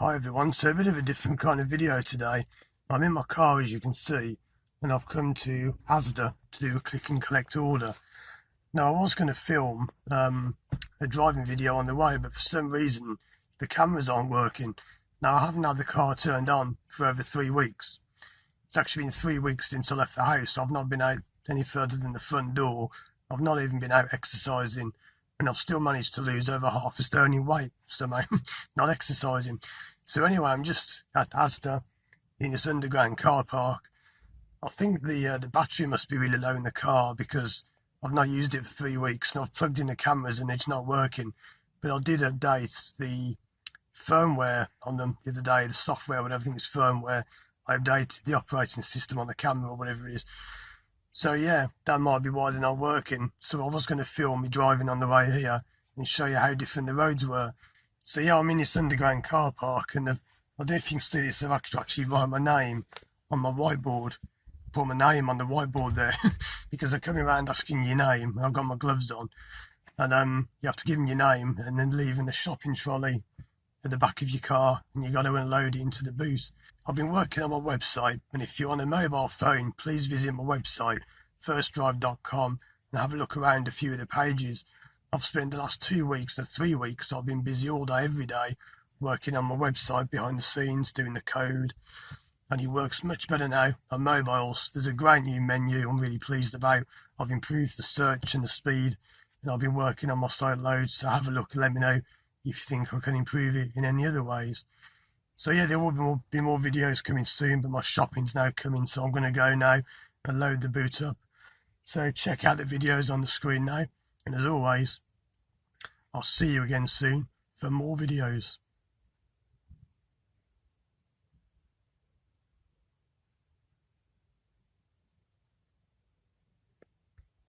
Hi everyone, so a bit of a different kind of video today. I'm in my car as you can see, and I've come to Asda to do a click and collect order. Now I was going to film a driving video on the way, but for some reason the cameras aren't working. Now I haven't had the car turned on for over 3 weeks. It's actually been 3 weeks since I left the house. I've not been out any further than the front door. I've not even been out exercising, and I've still managed to lose over half a stone in weight somehow, not exercising. So anyway, I'm just at Asda in this underground car park. I think the battery must be really low in the car because I've not used it for 3 weeks and I've plugged in the cameras and it's not working. But I did update the firmware on them the other day, the software, whatever, I think it's firmware. I updated the operating system on the camera or whatever it is. So yeah, that might be why they're not working. So I was going to film me driving on the way here and show you how different the roads were. So yeah, I'm in this underground car park, and I don't know if you can see this, I've actually write my name on my whiteboard. Put my name on the whiteboard there because they're coming around asking your name, and I've got my gloves on. And you have to give them your name and then leave in a shopping trolley at the back of your car, and you got to unload it into the boot. I've been working on my website, and if you're on a mobile phone, please visit my website, firstdrive.com, and have a look around a few of the pages. I've spent the last 2 weeks or 3 weeks, I've been busy all day, every day, working on my website behind the scenes, doing the code, and it works much better now on mobiles. There's a great new menu I'm really pleased about. I've improved the search and the speed, and I've been working on my site loads, so have a look and let me know if you think I can improve it in any other ways. So yeah, there will be more videos coming soon, but my shopping's now coming, so I'm going to go now and load the boot up. So check out the videos on the screen now. And as always, I'll see you again soon for more videos.